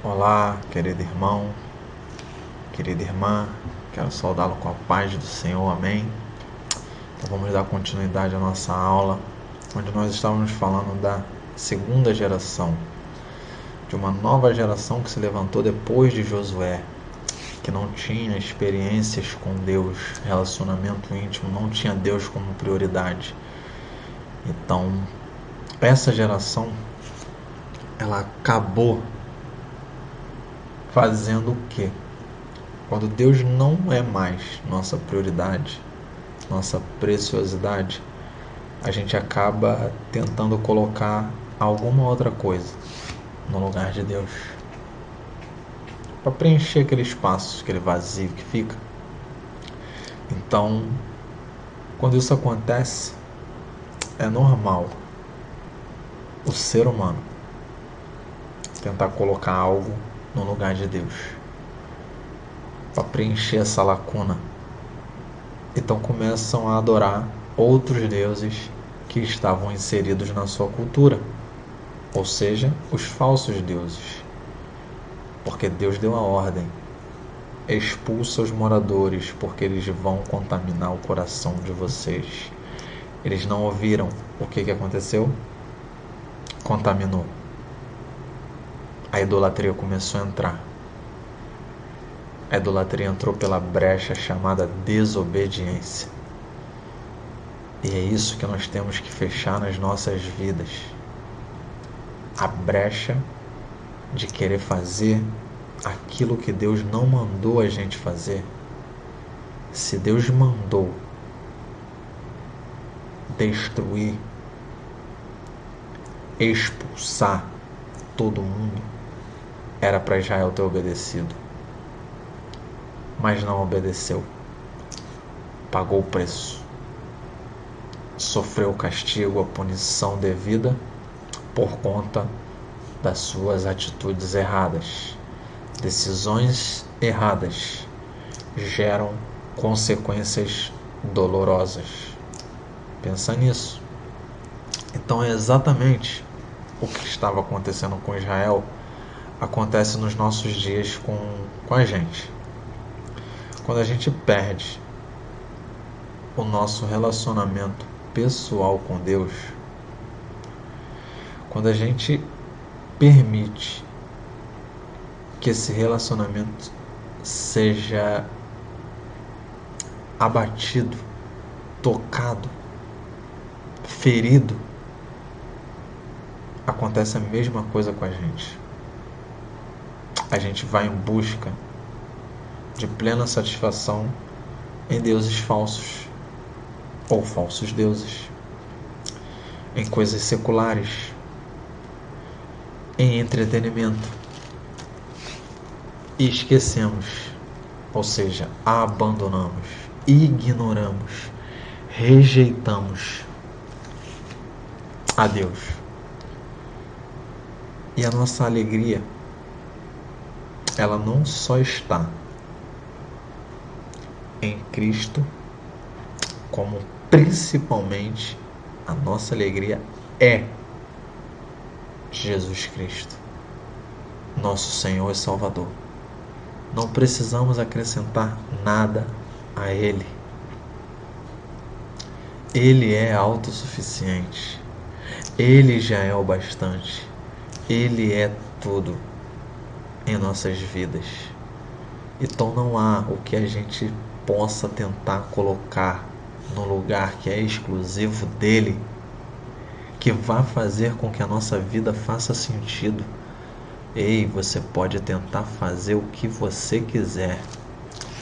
Olá, querido irmão, querida irmã, quero saudá-lo com a paz do Senhor, amém? Então vamos dar continuidade à nossa aula, onde nós estávamos falando da segunda geração, de uma nova geração que se levantou depois de Josué, que não tinha experiências com Deus, relacionamento íntimo, não tinha Deus como prioridade. Então, essa geração, ela acabou fazendo o quê? Quando Deus não é mais nossa prioridade, nossa preciosidade, a gente acaba tentando colocar alguma outra coisa no lugar de Deus, para preencher aquele espaço, aquele vazio que fica. Então, quando isso acontece, é normal o ser humano tentar colocar algo no lugar de Deus, para preencher essa lacuna. Então começam a adorar outros deuses que estavam inseridos na sua cultura, ou seja, os falsos deuses. Porque Deus deu a ordem: expulsa os moradores, porque eles vão contaminar o coração de vocês. Eles não ouviram. O que aconteceu? Contaminou. A idolatria começou a entrar. A idolatria entrou pela brecha chamada desobediência. E é isso que nós temos que fechar nas nossas vidas. A brecha de querer fazer aquilo que Deus não mandou a gente fazer. Se Deus mandou destruir, expulsar todo mundo, era para Israel ter obedecido. Mas não obedeceu. Pagou o preço. Sofreu o castigo, a punição devida por conta das suas atitudes erradas. Decisões erradas geram consequências dolorosas. Pensa nisso. Então é exatamente o que estava acontecendo com Israel, acontece nos nossos dias com a gente. Quando a gente perde o nosso relacionamento pessoal com Deus, quando a gente permite que esse relacionamento seja abatido, tocado, ferido, acontece a mesma coisa com a gente. A gente vai em busca de plena satisfação em deuses falsos ou falsos deuses, em coisas seculares, em entretenimento, e esquecemos, ou seja, abandonamos, ignoramos, rejeitamos a Deus. E a nossa alegria, ela não só está em Cristo, como principalmente a nossa alegria é Jesus Cristo, nosso Senhor e Salvador. Não precisamos acrescentar nada a Ele. Ele é autossuficiente. Ele já é o bastante. Ele é tudo em nossas vidas. Então não há o que a gente possa tentar colocar no lugar que é exclusivo dele, que vá fazer com que a nossa vida faça sentido. Ei, você pode tentar fazer o que você quiser,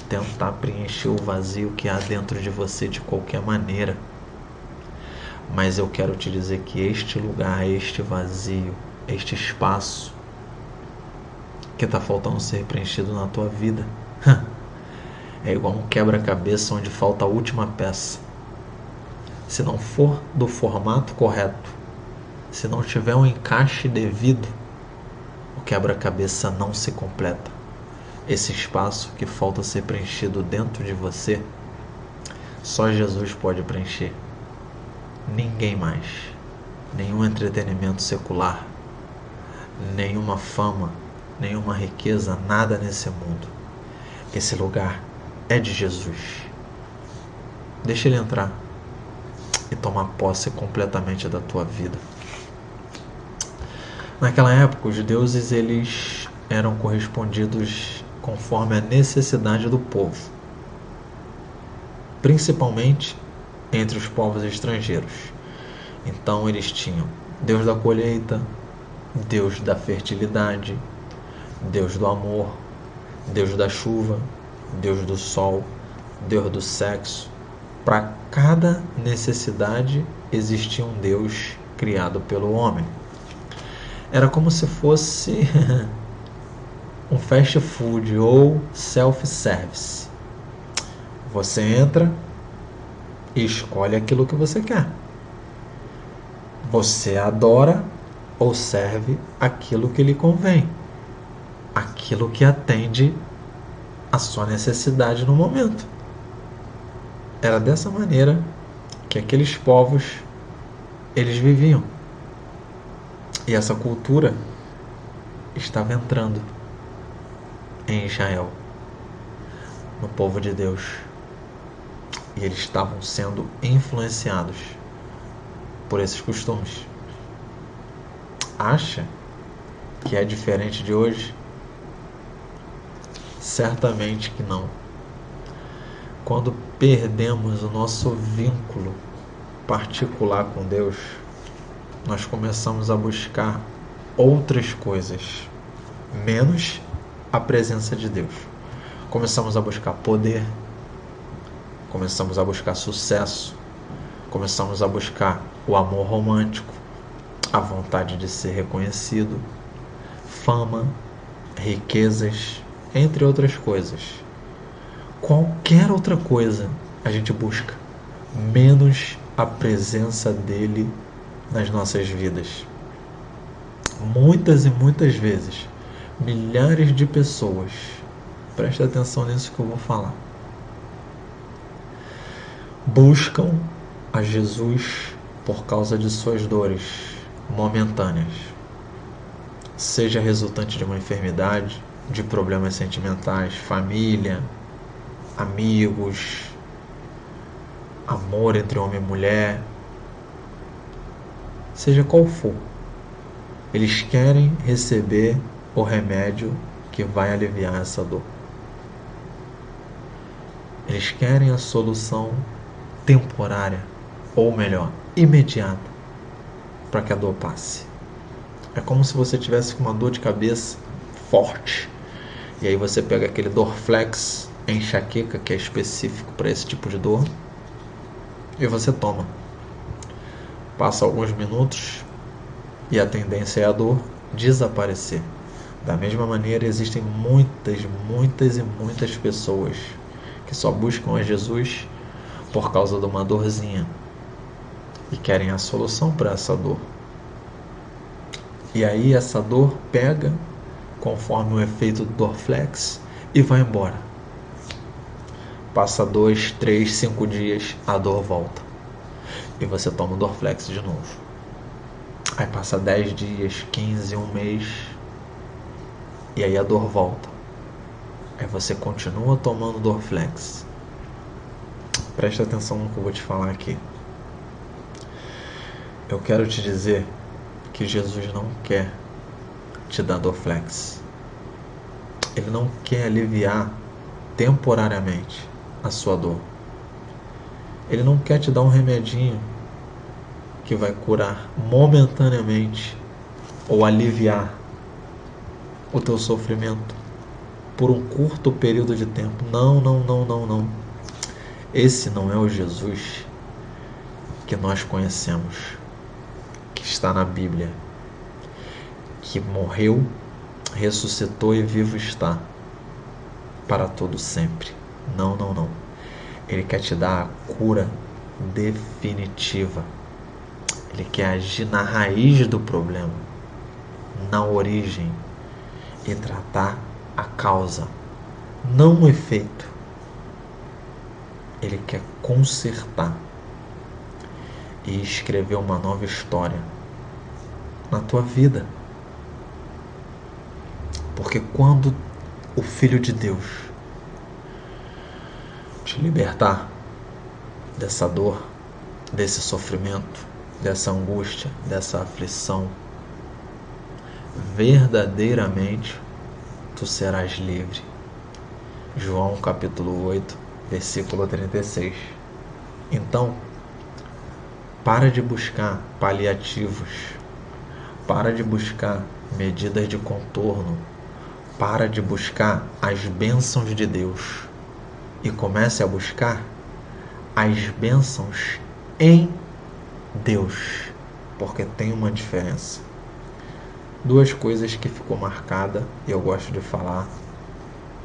tentar preencher o vazio que há dentro de você de qualquer maneira, mas eu quero te dizer que este lugar, este vazio, este espaço que está faltando ser preenchido na tua vida é igual um quebra-cabeça onde falta a última peça. Se não for do formato correto, se não tiver um encaixe devido, o quebra-cabeça não se completa. Esse espaço que falta ser preenchido dentro de você, só Jesus pode preencher. Ninguém mais. Nenhum entretenimento secular, nenhuma fama, nenhuma riqueza, nada nesse mundo. Esse lugar é de Jesus. Deixa ele entrar e tomar posse completamente da tua vida. Naquela época, os deuses eles eram correspondidos conforme a necessidade do povo, principalmente entre os povos estrangeiros. Então eles tinham Deus da colheita, Deus da fertilidade, Deus do amor, Deus da chuva, Deus do sol, Deus do sexo. Para cada necessidade existia um Deus criado pelo homem. Era como se fosse um fast food ou self-service. Você entra e escolhe aquilo que você quer. Você adora ou serve aquilo que lhe convém, aquilo que atende a sua necessidade no momento. Era dessa maneira que aqueles povos eles viviam. E essa cultura estava entrando em Israel, no povo de Deus. E eles estavam sendo influenciados por esses costumes. Acha que é diferente de hoje? Certamente que não. Quando perdemos o nosso vínculo particular com Deus, nós começamos a buscar outras coisas, menos a presença de Deus. Começamos a buscar poder, começamos a buscar sucesso, começamos a buscar o amor romântico, a vontade de ser reconhecido, fama, riquezas, entre outras coisas. Qualquer outra coisa a gente busca, menos a presença dele nas nossas vidas. Muitas e muitas vezes, milhares de pessoas, presta atenção nisso que eu vou falar, buscam a Jesus por causa de suas dores momentâneas, seja resultante de uma enfermidade, de problemas sentimentais, família, amigos, amor entre homem e mulher, seja qual for, eles querem receber o remédio que vai aliviar essa dor. Eles querem a solução temporária, ou melhor, imediata, para que a dor passe. É como se você tivesse com uma dor de cabeça forte, e aí você pega aquele Dorflex, enxaqueca, que é específico para esse tipo de dor, e você toma. Passa alguns minutos e a tendência é a dor desaparecer. Da mesma maneira, existem muitas pessoas que só buscam a Jesus por causa de uma dorzinha e querem a solução para essa dor. E aí essa dor pega conforme o efeito do Dorflex e vai embora. Passa 2, 3, 5 dias, a dor volta. E você toma o Dorflex de novo. Aí passa 10 dias, 15, um mês, e aí a dor volta. Aí você continua tomando Dorflex. Presta atenção no que eu vou te falar aqui. Eu quero te dizer que Jesus não quer te dar Dorflex. Ele não quer aliviar temporariamente a sua dor. Ele não quer te dar um remedinho que vai curar momentaneamente ou aliviar o teu sofrimento por um curto período de tempo. Não. Esse não é o Jesus que nós conhecemos, que está na Bíblia, que morreu, ressuscitou e vivo está para todo sempre. Não. Ele quer te dar a cura definitiva. Ele quer agir na raiz do problema, na origem, e tratar a causa, não o efeito. Ele quer consertar e escrever uma nova história na tua vida. Porque quando o Filho de Deus te libertar dessa dor, desse sofrimento, dessa angústia, dessa aflição, verdadeiramente tu serás livre. João capítulo 8, versículo 36. Então, para de buscar paliativos, para de buscar medidas de contorno, para de buscar as bênçãos de Deus e comece a buscar as bênçãos em Deus, porque tem uma diferença. Duas coisas que ficou marcada e eu gosto de falar,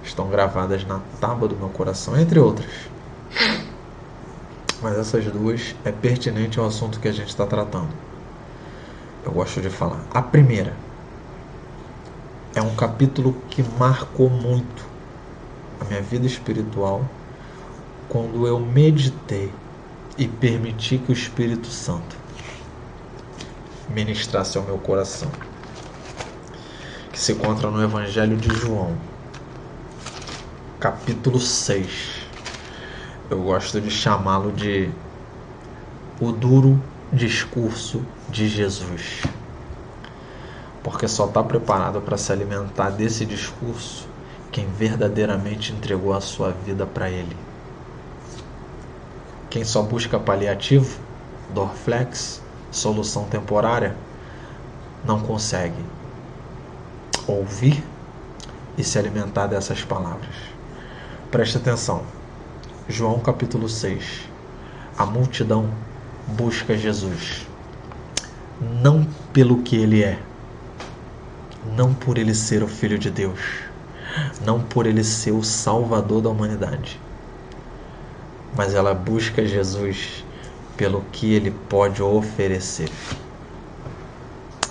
estão gravadas na tábua do meu coração, entre outras. Mas essas duas é pertinente ao assunto que a gente está tratando. Eu gosto de falar. A primeira é um capítulo que marcou muito a minha vida espiritual quando eu meditei e permiti que o Espírito Santo ministrasse ao meu coração, que se encontra no Evangelho de João, capítulo 6. Eu gosto de chamá-lo de o duro discurso de Jesus, porque só está preparado para se alimentar desse discurso quem verdadeiramente entregou a sua vida para Ele. Quem só busca paliativo, Dorflex, solução temporária, não consegue ouvir e se alimentar dessas palavras. Preste atenção. João capítulo 6. A multidão busca Jesus, não pelo que Ele é, não por Ele ser o Filho de Deus, não por Ele ser o Salvador da humanidade, mas ela busca Jesus pelo que Ele pode oferecer.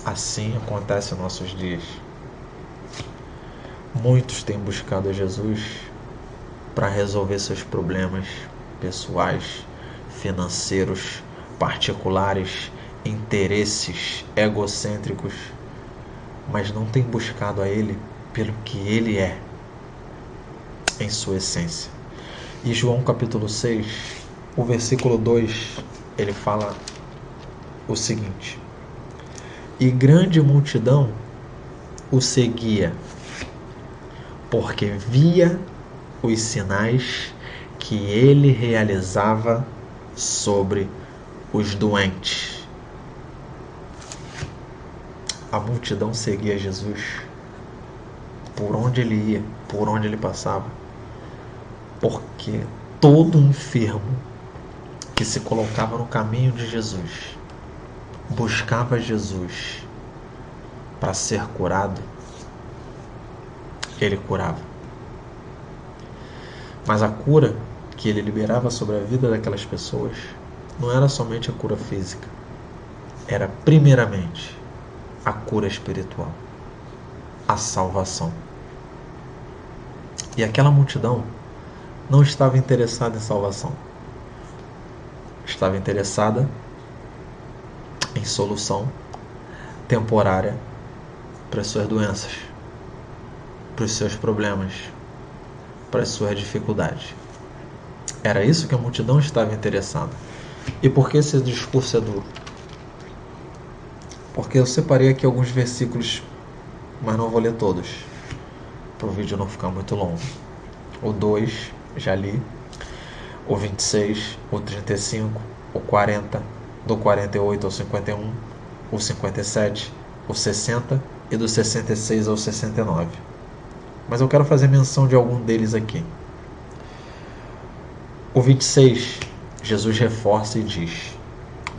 Assim acontece em nossos dias. Muitos têm buscado a Jesus para resolver seus problemas pessoais, financeiros, particulares, interesses egocêntricos, mas não têm buscado a Ele pelo que Ele é, em sua essência. E João capítulo 6, o versículo 2, ele fala o seguinte: e grande multidão o seguia, porque via os sinais que ele realizava sobre os doentes. A multidão seguia Jesus por onde ele ia, por onde ele passava, porque todo enfermo que se colocava no caminho de Jesus, buscava Jesus para ser curado, ele curava. Mas a cura que ele liberava sobre a vida daquelas pessoas não era somente a cura física, era primeiramente a cura espiritual, a salvação. E aquela multidão não estava interessada em salvação, estava interessada em solução temporária para as suas doenças, para os seus problemas, para as suas dificuldades. Era isso que a multidão estava interessada. E por que esse discurso é duro? Porque eu separei aqui alguns versículos, mas não vou ler todos, para o vídeo não ficar muito longo. O 2, já li. O 26, o 35, o 40, do 48 ao 51, o 57, o 60 e do 66 ao 69. Mas eu quero fazer menção de algum deles aqui. O 26, Jesus reforça e diz: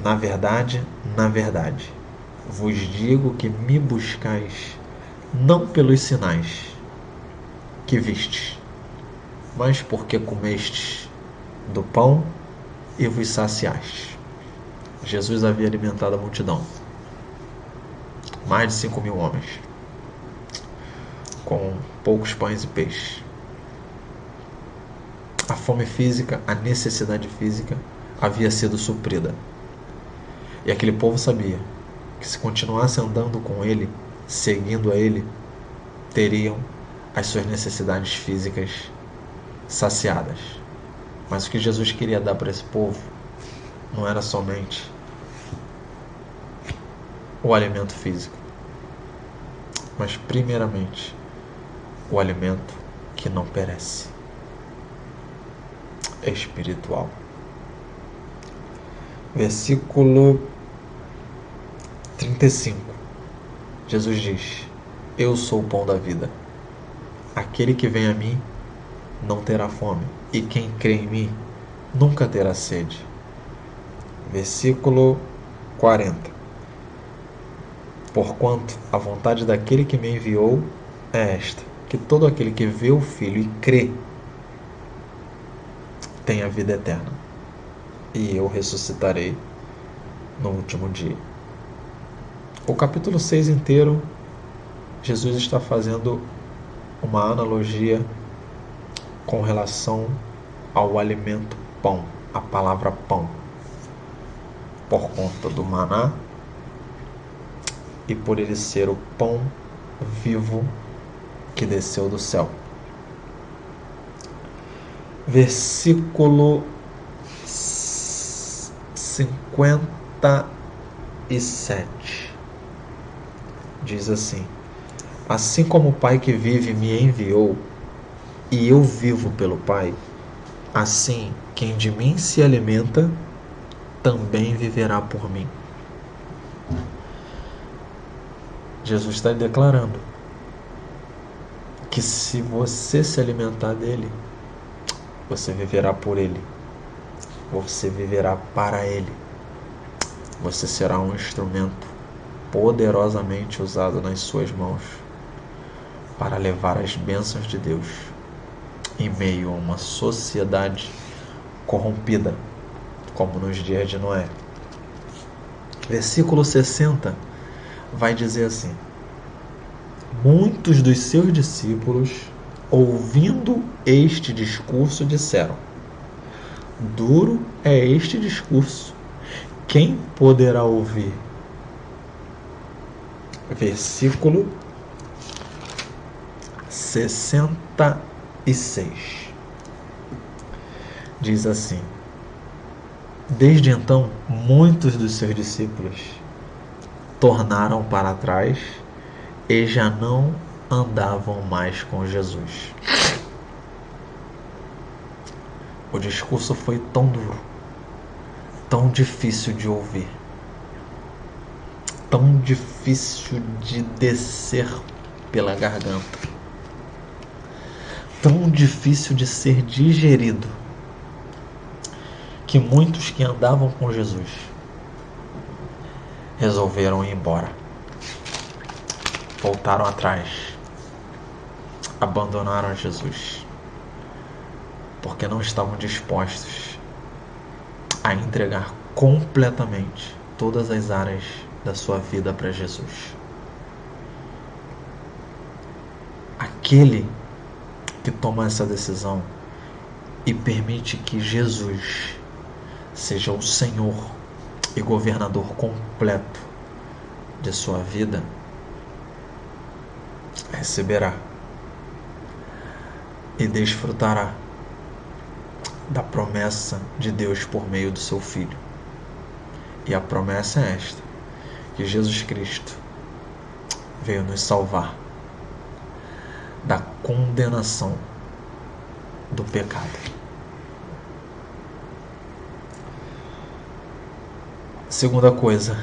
na verdade, vos digo que me buscais não pelos sinais que vistes, mas porque comestes do pão e vos saciastes. Jesus havia alimentado a multidão, mais de 5.000 homens, com poucos pães e peixes. A fome física, a necessidade física havia sido suprida. E aquele povo sabia que se continuasse andando com ele, seguindo a ele, teriam as suas necessidades físicas saciadas. Mas o que Jesus queria dar para esse povo não era somente o alimento físico, mas primeiramente o alimento que não perece, espiritual. Versículo 35. Jesus diz: eu sou o pão da vida. Aquele que vem a mim não terá fome, e quem crê em mim nunca terá sede. Versículo 40. Porquanto a vontade daquele que me enviou é esta, que todo aquele que vê o Filho e crê tenha vida eterna, e eu ressuscitarei no último dia. O capítulo 6 inteiro, Jesus está fazendo uma analogia com relação ao alimento pão, a palavra pão, por conta do maná e por ele ser o pão vivo que desceu do céu. Versículo 57 diz assim: assim como o Pai que vive me enviou, e eu vivo pelo Pai, assim quem de mim se alimenta também viverá por mim. Jesus está declarando que se você se alimentar dele, você viverá por ele, você viverá para ele, você será um instrumento poderosamente usado nas suas mãos para levar as bênçãos de Deus em meio a uma sociedade corrompida, como nos dias de Noé. Versículo 60 vai dizer assim: muitos dos seus discípulos, ouvindo este discurso, disseram: duro é este discurso, quem poderá ouvir? Versículo 66 diz assim: desde então, muitos dos seus discípulos tornaram para trás e já não andavam mais com Jesus. O discurso foi tão duro, tão difícil de ouvir, tão difícil de descer pela garganta, tão difícil de ser digerido, que muitos que andavam com Jesus resolveram ir embora, voltaram atrás, abandonaram Jesus, porque não estavam dispostos a entregar completamente todas as áreas da sua vida para Jesus. Aquele que toma essa decisão e permite que Jesus seja o Senhor e governador completo de sua vida, receberá e desfrutará da promessa de Deus por meio do seu Filho. E a promessa é esta: que Jesus Cristo veio nos salvar da condenação do pecado. Segunda coisa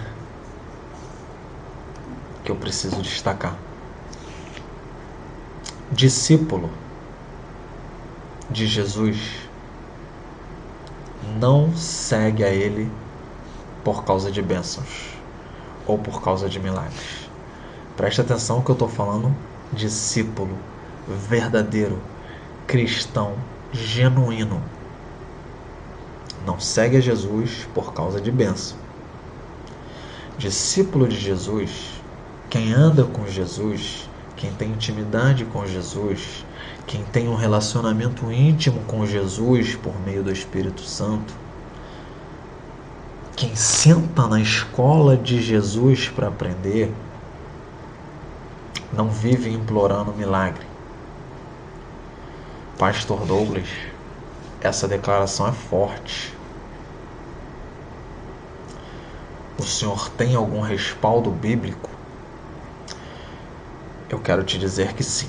que eu preciso destacar: discípulo de Jesus não segue a ele por causa de bênçãos ou por causa de milagres. Preste atenção que eu estou falando discípulo verdadeiro, cristão, genuíno. Não segue a Jesus por causa de bênção. Discípulo de Jesus, quem anda com Jesus, quem tem intimidade com Jesus, quem tem um relacionamento íntimo com Jesus por meio do Espírito Santo, quem senta na escola de Jesus para aprender, não vive implorando milagre. Pastor Douglas, essa declaração é forte. O senhor tem algum respaldo bíblico? Eu quero te dizer que sim.